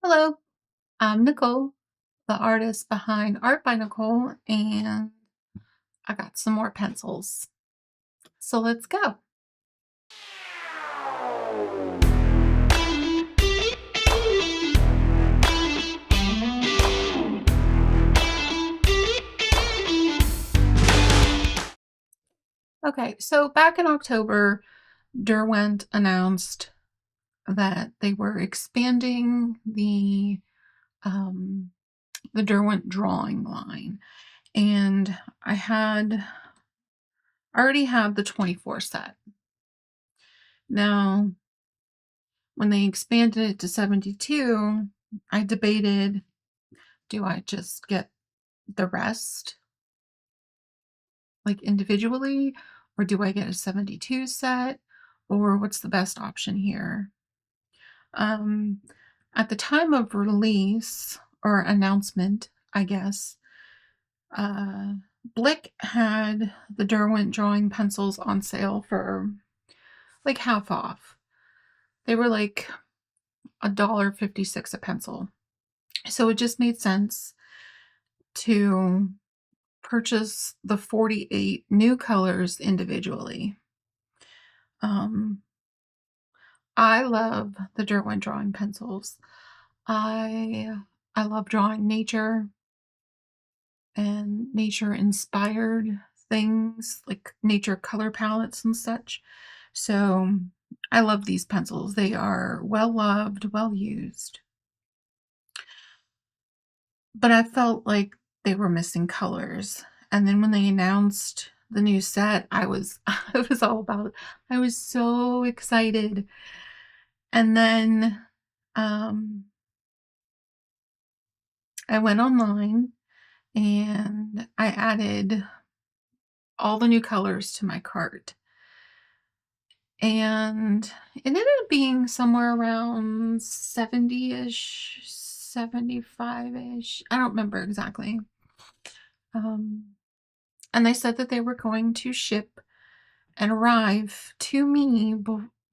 Hello, I'm Nicole, the artist behind Art by Nicole, and I got some more pencils. So let's go. Okay, so back in October, Derwent announced that they were expanding um, the Derwent drawing line, and I already had the 24 set. Now, when they expanded it to 72, I debated, do I just get the rest like individually, or do I get a 72 set, or what's the best option here? Um, at the time of release or announcement, I guess, uh, Blick had the Derwent drawing pencils on sale for like half off. They were like $1.56 a pencil. So it just made sense to purchase the 48 new colors individually. Um, I love the Derwent drawing pencils. I I love drawing nature and nature inspired things like nature color palettes and such. So I love these pencils. They are well loved, well used. But I felt like they were missing colors. And then when they announced the new set, I was all about it. I was so excited. And then um I went online and I added all the new colors to my cart. And it ended up being somewhere around 70-ish, 75-ish. I don't remember exactly. And they said that they were going to ship and arrive to me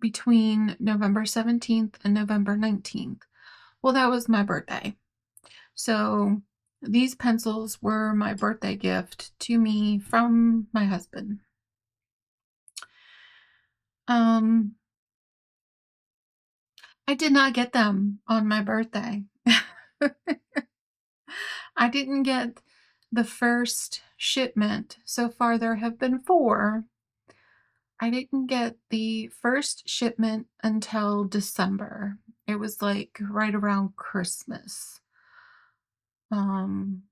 between November 17th and November 19th. Well, that was my birthday. So these pencils were my birthday gift to me from my husband. Um, I did not get them on my birthday. I didn't get the first shipment. So far, there have been 4. I didn't get the first shipment until December. It was like right around Christmas. Um,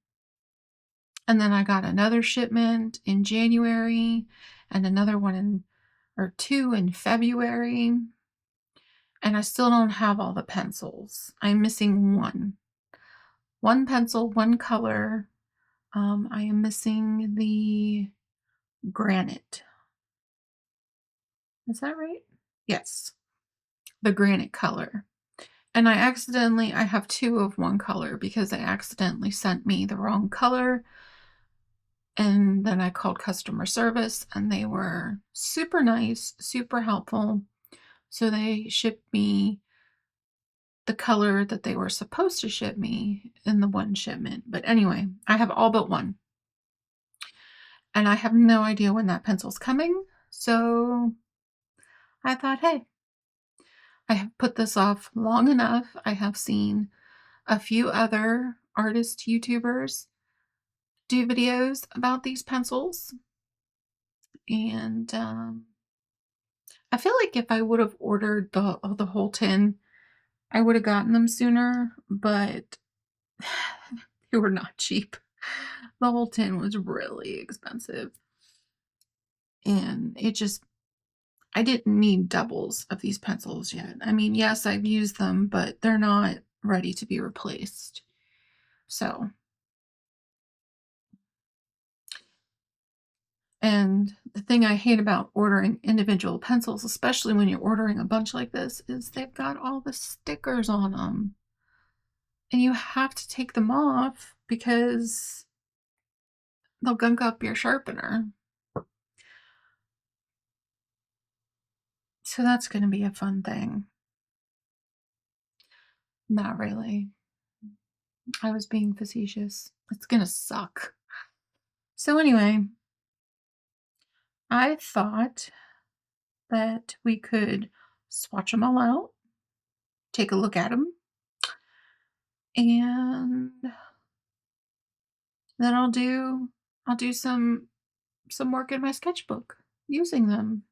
and then I got another shipment in January and another one or 2 in February. And I still don't have all the pencils. I'm missing one. One pencil, one color. I am missing the granite. Is that right? Yes, the granite color. And I have 2 of one color because they accidentally sent me the wrong color. And then I called customer service and they were super nice, super helpful. So they shipped me the color that they were supposed to ship me in the one shipment. But anyway, I have all but one. And I have no idea when that pencil's coming. So I thought, hey, I have put this off long enough. I have seen a few other artist YouTubers do videos about these pencils. And I feel like if I would have ordered the whole tin, I would have gotten them sooner, but they were not cheap. The whole tin was really expensive. And I didn't need doubles of these pencils yet. I mean, yes, I've used them, but they're not ready to be replaced. So, and the thing I hate about ordering individual pencils, especially when you're ordering a bunch like this, is they've got all the stickers on them. And you have to take them off because they'll gunk up your sharpener. So that's going to be a fun thing. Not really. I was being facetious. It's gonna suck. So anyway, I thought that we could swatch them all out, take a look at them, and then I'll do some work in my sketchbook using them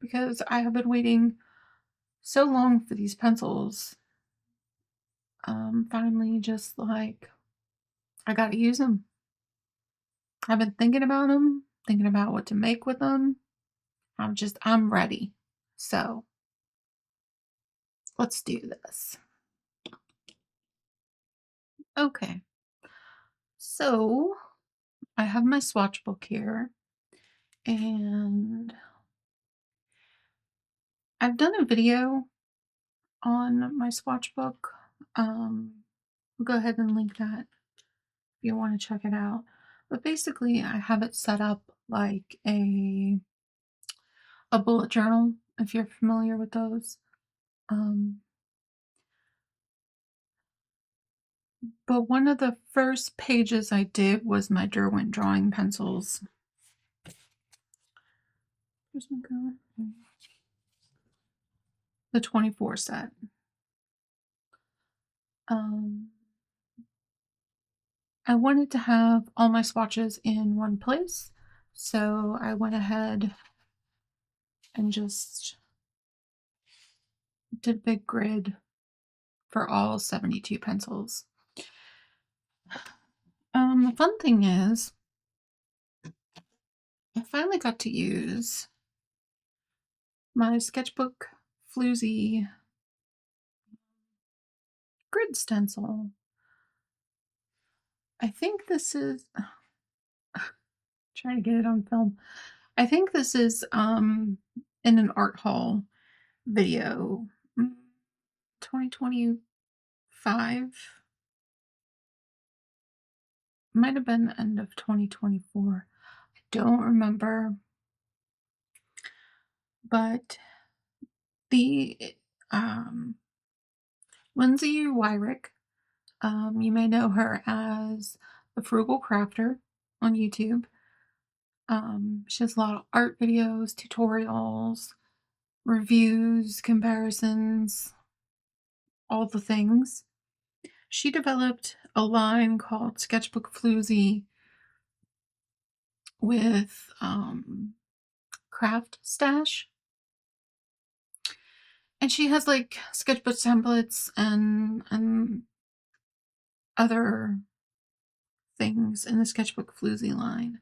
because I have been waiting so long for these pencils. Finally, just like I gotta use them. I've been thinking about them, thinking about what to make with them. I'm ready. So let's do this. Okay, so I have my swatch book here, and I've done a video on my swatch book. We'll go ahead and link that if you want to check it out. But basically, I have it set up like a bullet journal, if you're familiar with those. But one of the first pages I did was my Derwent Drawing Pencils. Here's my color. The 24 set. I wanted to have all my swatches in one place, so I went ahead and just did a big grid for all 72 pencils. The fun thing is, I finally got to use my sketchbook floozy grid stencil. I think this is trying to get it on film. I think this is in an art haul video, 2025. Might have been the end of 2024. I don't remember. But the Lindsay Wyrick, you may know her as the Frugal Crafter on YouTube. She has a lot of art videos, tutorials, reviews, comparisons, all the things. She developed a line called Sketchbook Floozy with Craft Stash. And she has like sketchbook templates and other things in the Sketchbook Floozy line.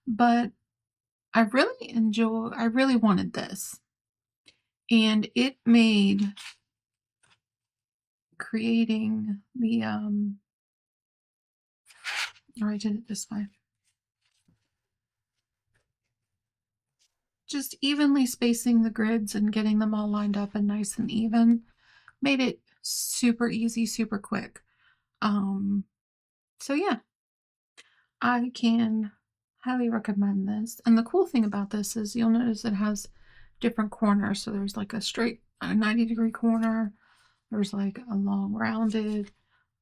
But I really wanted this. And it made creating the I did it this way. Just evenly spacing the grids and getting them all lined up and nice and even made it super easy, super quick. So yeah, I can highly recommend this. And the cool thing about this is you'll notice it has different corners. So there's like a straight 90-degree corner. There's like a long rounded,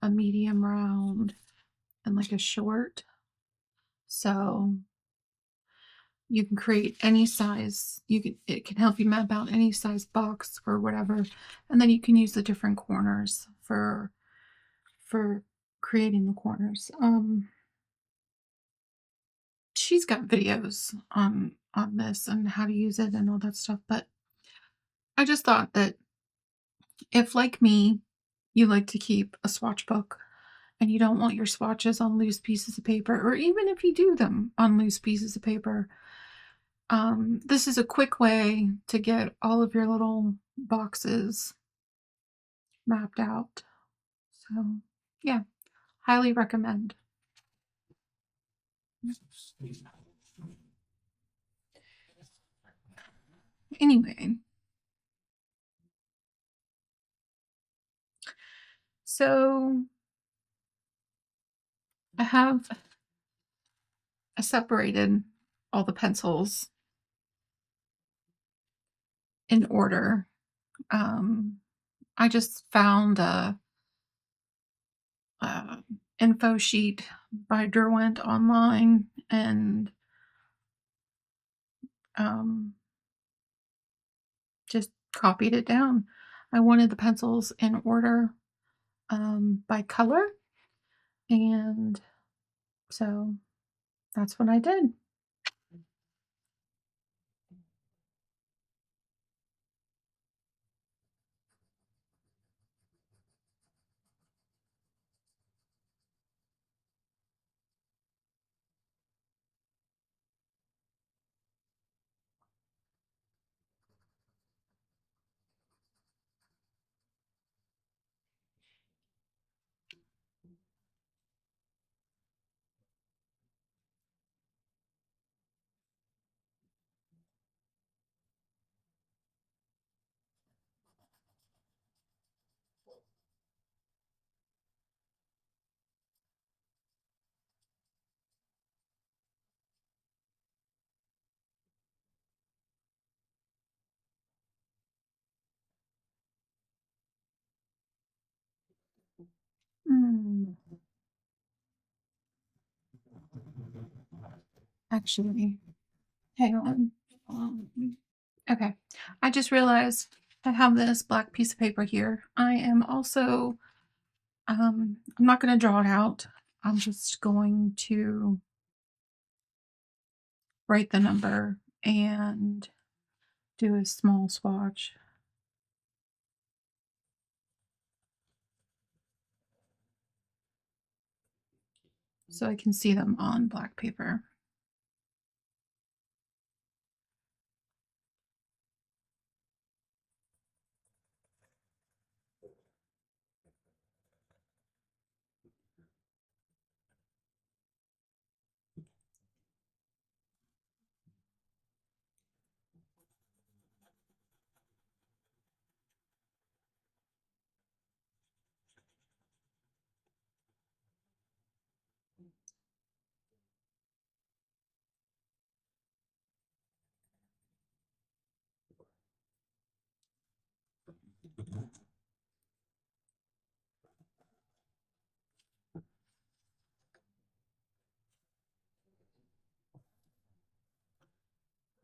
a medium round, and like a short. So you can create any size. It can help you map out any size box or whatever. And then you can use the different corners for creating the corners. She's got videos on this and how to use it and all that stuff, but I just thought that if, like me, you like to keep a swatch book and you don't want your swatches on loose pieces of paper, or even if you do them on loose pieces of paper, this is a quick way to get all of your little boxes mapped out. So yeah, highly recommend. Anyway, so I separated all the pencils in order. I just found a info sheet by Derwent online and just copied it down. I wanted the pencils in order by color, and so that's what I did. Mm, actually, hang on. Okay, I just realized I have this black piece of paper here. I am also, I'm not going to draw it out. I'm just going to write the number and do a small swatch. So I can see them on black paper.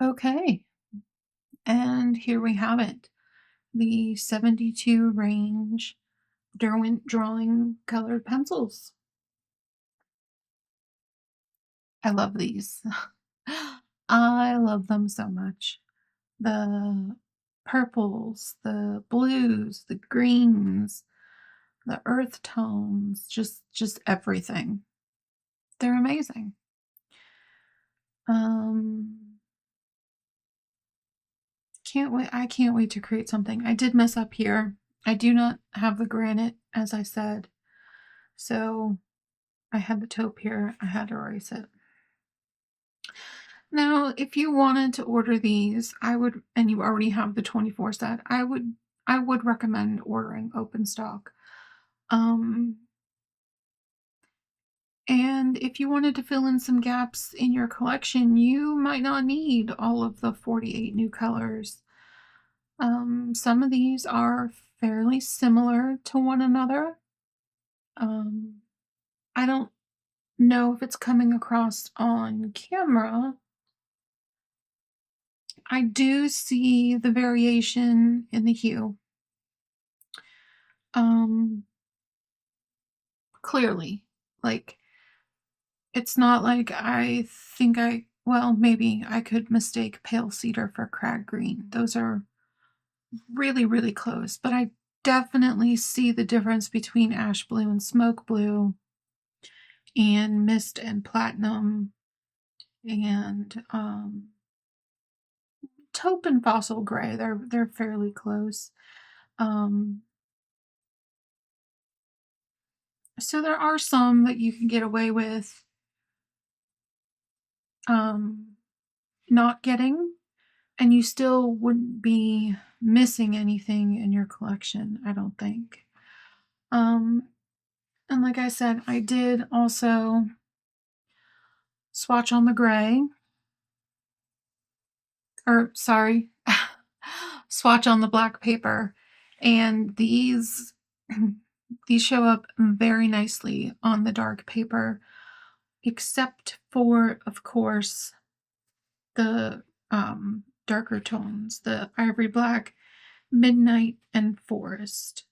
Okay, and here we have it. The 72 range Derwent Drawing Colored Pencils. I love these. I love them so much. The purples, the blues, the greens, the earth tones, just everything. They're amazing. Can't wait. I can't wait to create something. I did mess up here. I do not have the granite, as I said. So I had the taupe here. I had to erase it. Now, if you wanted to order these, I would, and you already have the 24 set, I would recommend ordering open stock. And if you wanted to fill in some gaps in your collection, you might not need all of the 48 new colors. Some of these are fairly similar to one another. I don't know if it's coming across on camera. I do see the variation in the hue. Clearly, like, it's not like well, maybe I could mistake pale cedar for crag green. Those are really, really close, but I definitely see the difference between ash blue and smoke blue and mist and platinum and taupe and fossil gray. They're fairly close. So there are some that you can get away with not getting, and you still wouldn't be missing anything in your collection, I don't think. And like I said, I did also swatch on the gray, or sorry, swatch on the black paper, and these These show up very nicely on the dark paper, except for, of course, the darker tones, the ivory black, midnight, and forest.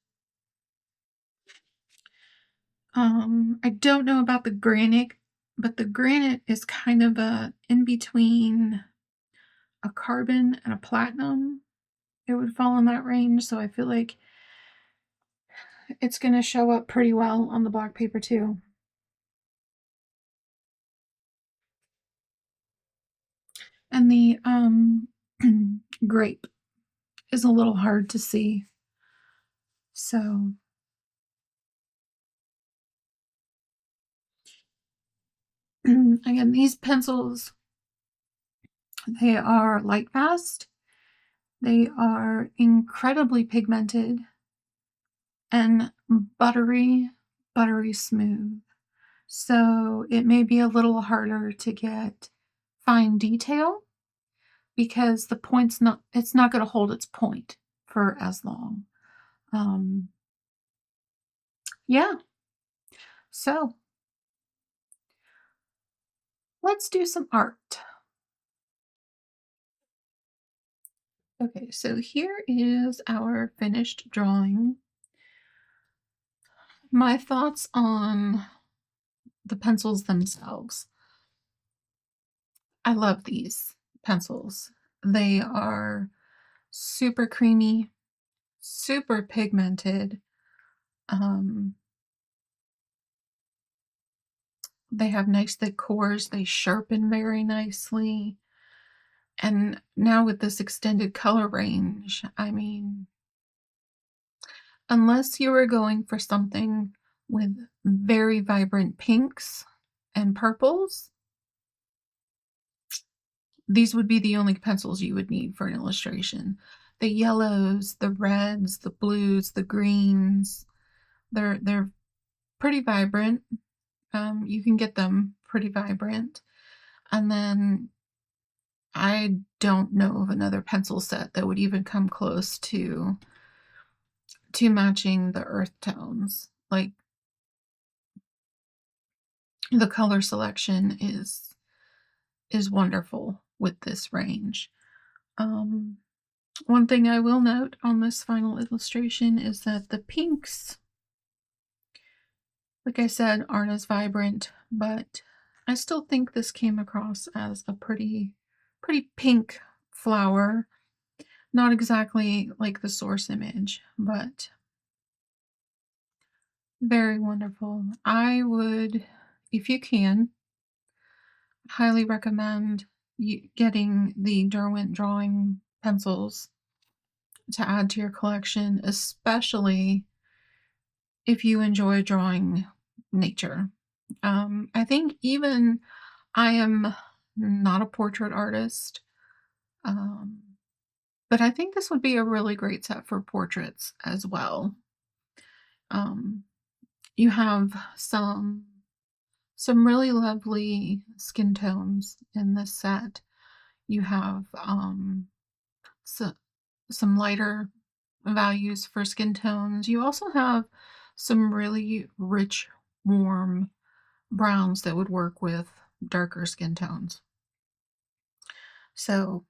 I don't know about the granite, but the granite is kind of a in between a carbon and a platinum. It would fall in that range, so I feel like it's going to show up pretty well on the black paper too. And the grape is a little hard to see. So again, these pencils, they are light fast. They are incredibly pigmented and buttery smooth. So it may be a little harder to get fine detail because the point's not, it's not going to hold its point for as long. Yeah. So let's do some art. Okay, so here is our finished drawing. My thoughts on the pencils themselves. I love these pencils. They are super creamy, super pigmented. They have nice thick cores. They sharpen very nicely. And now with this extended color range, I mean, unless you were going for something with very vibrant pinks and purples, these would be the only pencils you would need for an illustration. The yellows, the reds, the blues, the greens, they're pretty vibrant. You can get them pretty vibrant. And then I don't know of another pencil set that would even come close to matching the earth tones. Like, the color selection is wonderful with this range. One thing I will note on this final illustration is that the pinks, like I said, aren't as vibrant, but I still think this came across as a pretty pink flower. Not exactly like the source image, but very wonderful. I would, if you can, highly recommend getting the Derwent Drawing Pencils to add to your collection, especially if you enjoy drawing nature. I think even I am not a portrait artist, but I think this would be a really great set for portraits as well. You have some really lovely skin tones in this set. You have some lighter values for skin tones. You also have some really rich, warm browns that would work with darker skin tones. So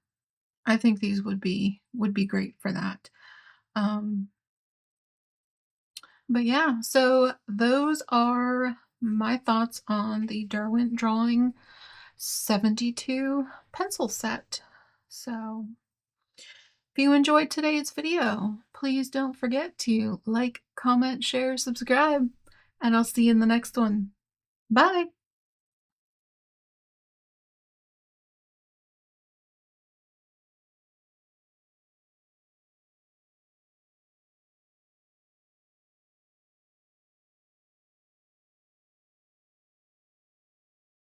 I think these would be great for that. But yeah, so those are my thoughts on the Derwent Drawing 72 pencil set. So if you enjoyed today's video, please don't forget to like, comment, share, subscribe, and I'll see you in the next one. Bye!